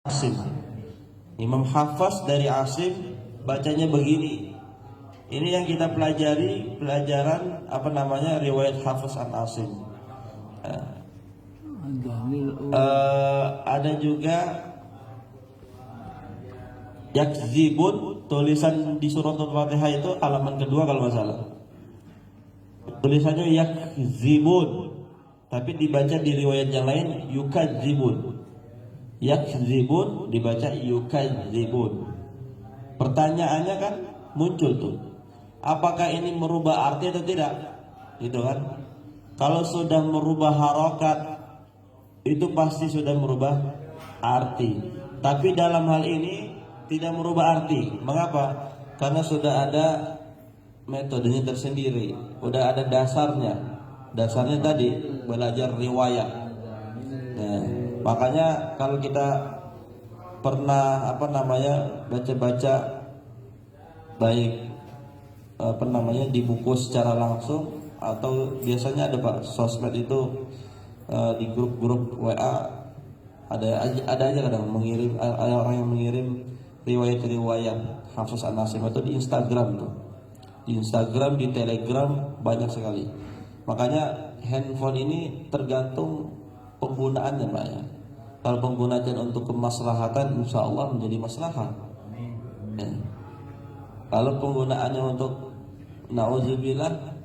Asim. Imam Hafaz dari Asim bacanya begini. Ini yang kita pelajari pelajaran riwayat Hafaz an Asim. Ada juga yakzibun, tulisan di surat Al-Fatihah itu halaman kedua kalau nggak salah. Tulisannya yakzibun, tapi dibaca di riwayat yang lain yukadzibun. Yakzibun dibaca yukadzibun. Pertanyaannya kan muncul tuh, apakah ini merubah arti atau tidak? Gitu kan? Kalau sudah merubah harokat, itu pasti sudah merubah arti. Tapi dalam hal ini tidak merubah arti. Mengapa? Karena sudah ada metodenya tersendiri, udah ada dasarnya. Dasarnya tadi belajar riwayat. Nah, makanya kalau kita pernah baca-baca baik di buku secara langsung atau biasanya ada Pak sosmed itu di grup-grup WA ada aja kadang ada orang yang mengirim riwayat-riwayat Hafaz an Asim itu di Instagram tuh. Di Instagram, di Telegram banyak sekali. Makanya handphone ini tergantung penggunaannya Pak ya. Kalau penggunaannya untuk kemaslahatan, insya Allah menjadi maslahat. Ya. Kalau penggunaannya untuk nauzubillah,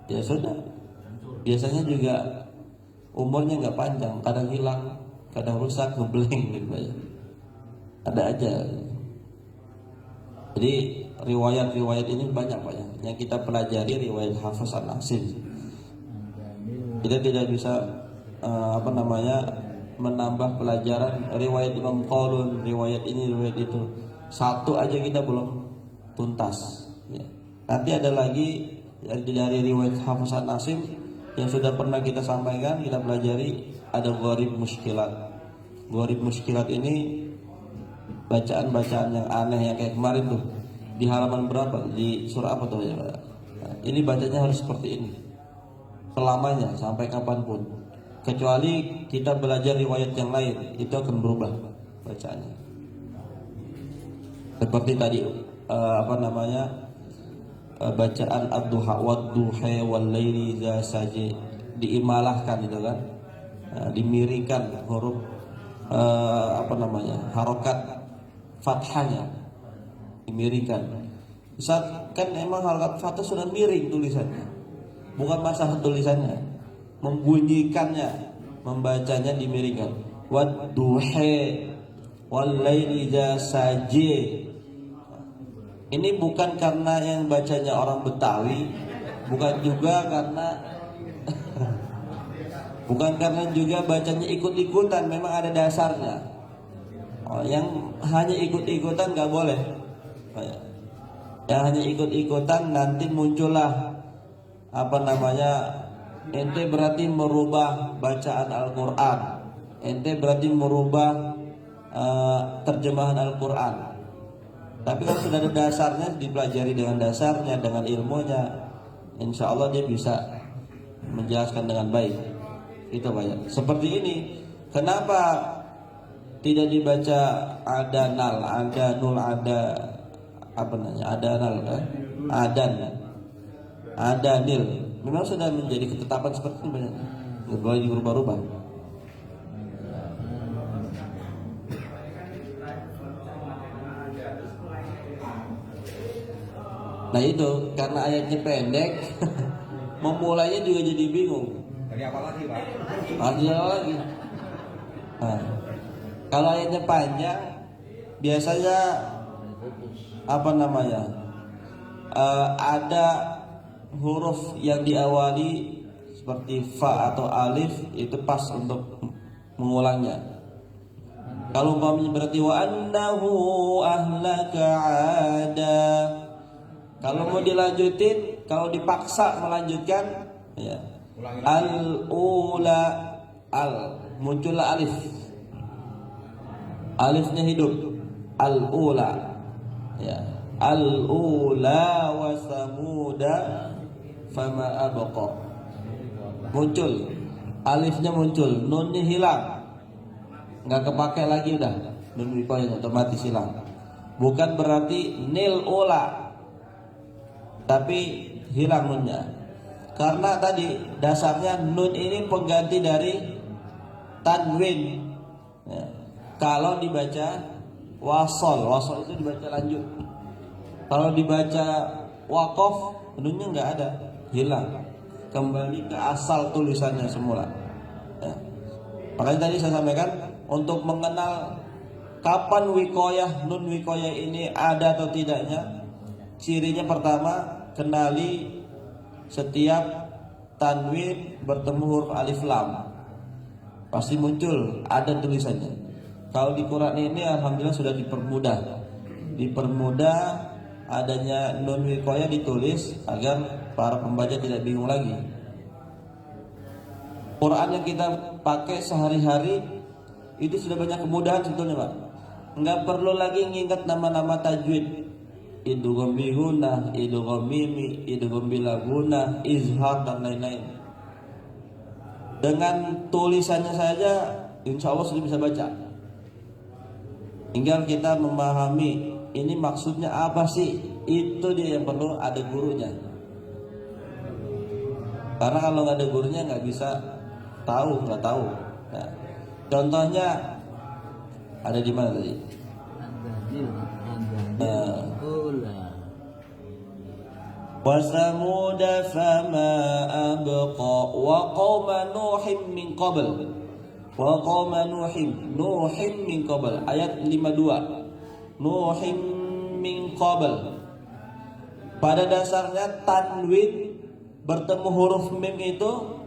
ya sudah. Biasanya juga umurnya nggak panjang, kadang hilang, kadang rusak, ngeblank gitu ya. Ada aja. Jadi riwayat-riwayat ini banyak Pak ya. Yang kita pelajari riwayat Hafaz an Asim. Kita tidak bisa menambah pelajaran riwayat Imam Qalun, riwayat ini, riwayat itu. Satu aja kita belum tuntas ya. Nanti ada lagi dari riwayat Hafaz an Asim yang sudah pernah kita sampaikan, kita pelajari, ada Gharib Mushkilat. Gharib Mushkilat ini bacaan-bacaan yang aneh yang kayak kemarin tuh. Di halaman berapa? Di surah apa tuh ya Pak? Nah, ini bacanya harus seperti ini selamanya sampai kapanpun. Kecuali kita belajar riwayat yang lain, itu akan berubah bacaannya. Seperti tadi bacaan ad-duha wad-duha wal-laili idza saja, diimalahkan itu kan. Dimiringkan huruf harokat fathahnya dimiringkan. Saat kan emang harokat fathah sudah miring tulisannya, bukan masalah tulisannya, membunyikannya, membacanya dimiringkan. Wad-duha wal-laili idza saja. Ini bukan karena yang bacanya orang Betawi, bukan juga karena juga bacanya ikut-ikutan, memang ada dasarnya. Yang hanya ikut-ikutan nggak boleh. Yang hanya ikut-ikutan nanti muncullah ente berarti merubah bacaan Al-Quran, ente berarti merubah terjemahan Al-Quran. Tapi kalau sudah ada dasarnya, dipelajari dengan dasarnya, dengan ilmunya, insya Allah dia bisa menjelaskan dengan baik. Itu banyak. Seperti ini. Kenapa tidak dibaca adanal, adanul, adanil? Memang sudah menjadi ketetapan seperti ini banyak. Nggak boleh dirubah-rubah. Nah itu karena ayatnya pendek, memulainya juga jadi bingung. Dari apa lagi Pak? Artinya lagi. Nah, kalau ayatnya panjang, biasanya ada huruf yang diawali seperti fa atau alif, itu pas untuk mengulangnya. Kalau umpamanya berarti wa annahu ahlaka ada. Kalau mau dilanjutin, kalau dipaksa melanjutkan, ya. Al-ula muncullah alif. Alifnya hidup. Al-ula. Ya. Al-ula wa samuda fama abqa. Muncul. Alifnya muncul, nunnya hilang. nggak kepake lagi udah nun wikoyanya otomatis hilang. Bukan berarti nil ula, tapi hilang nunnya. Karena tadi dasarnya nun ini pengganti dari tanwin. Ya. Kalau dibaca wasol, wasol itu dibaca lanjut. Kalau dibaca wakof, nunnya nggak ada, hilang, kembali ke asal tulisannya semula. Ya. Makanya tadi saya sampaikan untuk mengenal kapan wikoyah, nun wikoyah ini ada atau tidaknya, cirinya pertama, kenali setiap tanwin bertemu huruf alif lam, pasti muncul ada tulisannya. Kalau di Quran ini alhamdulillah sudah dipermudah adanya nun wikoyah ditulis agar para pembaca tidak bingung lagi. Quran yang kita pakai sehari-hari itu sudah banyak kemudahan sebetulnya, Pak. Nggak perlu lagi ngingat nama-nama tajwid, idgham bi gunnah, idgham mimi, idgham bila gunnah, izhar dan lain-lain. Dengan tulisannya saja insya Allah sudah bisa baca. Tinggal kita memahami ini maksudnya apa sih, itu dia yang perlu ada gurunya. Karena kalau nggak ada gurunya nggak bisa nggak tahu. Nah, contohnya ada di mana tadi? وَثَمُودَ فَمَا أَبْقَى وَقَوْمَ نُوحٍ مِّن قَبْلِ وَقَوْمَ نُوحٍ مِّن قَبْلِ ayat 52. Nuhim min qabl. Pada dasarnya tanwin bertemu huruf mim itu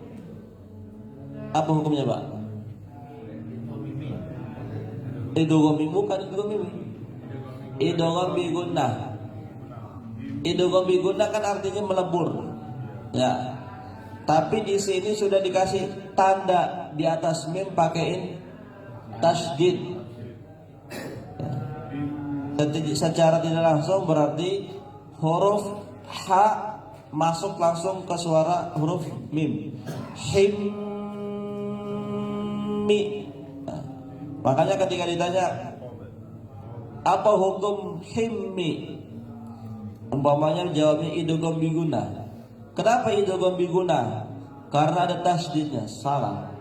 apa hukumnya, Pak? Idgham mim bukan idgham mim. Idgham bi gunnah. Idgham bi gunnah kan artinya melebur. Ya. Tapi di sini sudah dikasih tanda di atas mim pakein tasydid. Secara tidak langsung berarti huruf H masuk langsung ke suara huruf mim. Himmi. Nah, makanya ketika ditanya apa hukum himmi, umpamanya jawabnya idgham bi gunnah. Kenapa idgham bi gunnah? Karena ada tasydidnya. Salah.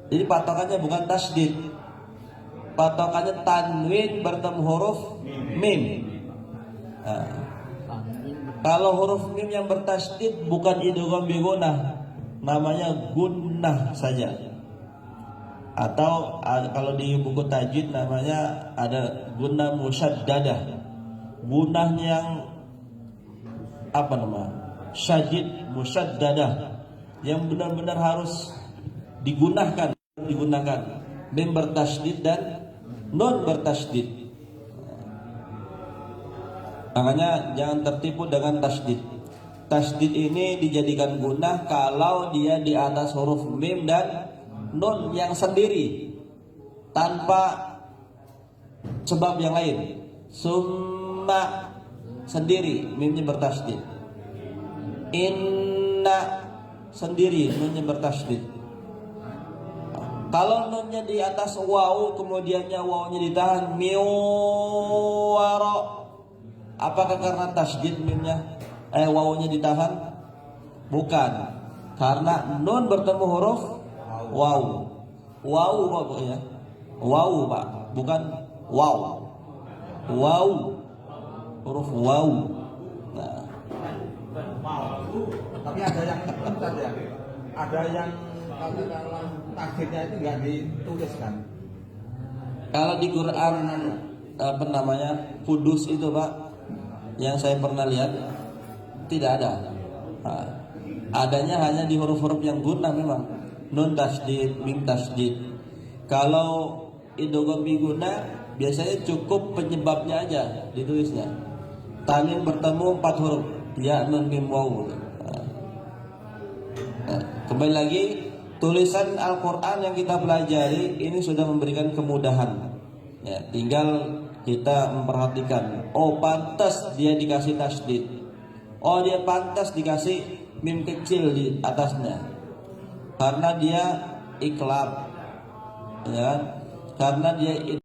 Jadi patokannya bukan tasydid, patokannya tanwin bertemu huruf mim. Nah, kalau huruf mim yang bertasydid bukan idgham bi gunnah, namanya gunnah saja. Atau kalau di buku tajwid namanya ada gunnah musyaddadah. Gunnah yang apa nama? Syadid musyaddadah, yang benar-benar harus digunakan. Mim bertasydid dan nun bertasydid. Makanya jangan tertipu dengan tasydid. Tasydid ini dijadikan gunnah kalau dia di atas huruf mim dan nun yang sendiri tanpa sebab yang lain. Summa sendiri mimnya bertasydid. Inna sendiri nunnya bertasydid. Kalau nunnya di atas waw, kemudiannya wawnya ditahan, miwaro, apakah karena tasydid mimnya? Wawnya ditahan? Bukan, karena nun bertemu huruf waw. Waw Pak ya, waw Pak, bukan waw. Waw, huruf waw. Nah. Tapi ada yang ya, ada yang kalau takdirnya itu nggak dituliskan. Kalau di Quran apa namanya kudus itu Pak, yang saya pernah lihat tidak ada. Nah, adanya hanya di huruf-huruf yang gunnah memang, nun tasydid, mim tasydid. Kalau idgham bi gunnah biasanya cukup penyebabnya aja ditulisnya. Tanwin bertemu 4 huruf, ya nun mim waw. Nah, kembali lagi, tulisan Al-Quran yang kita pelajari ini sudah memberikan kemudahan. Ya, tinggal kita memperhatikan. Oh, pantas dia dikasih tasydid. Oh, dia pantas dikasih mim kecil di atasnya, karena dia iklab, ya kan? karena dia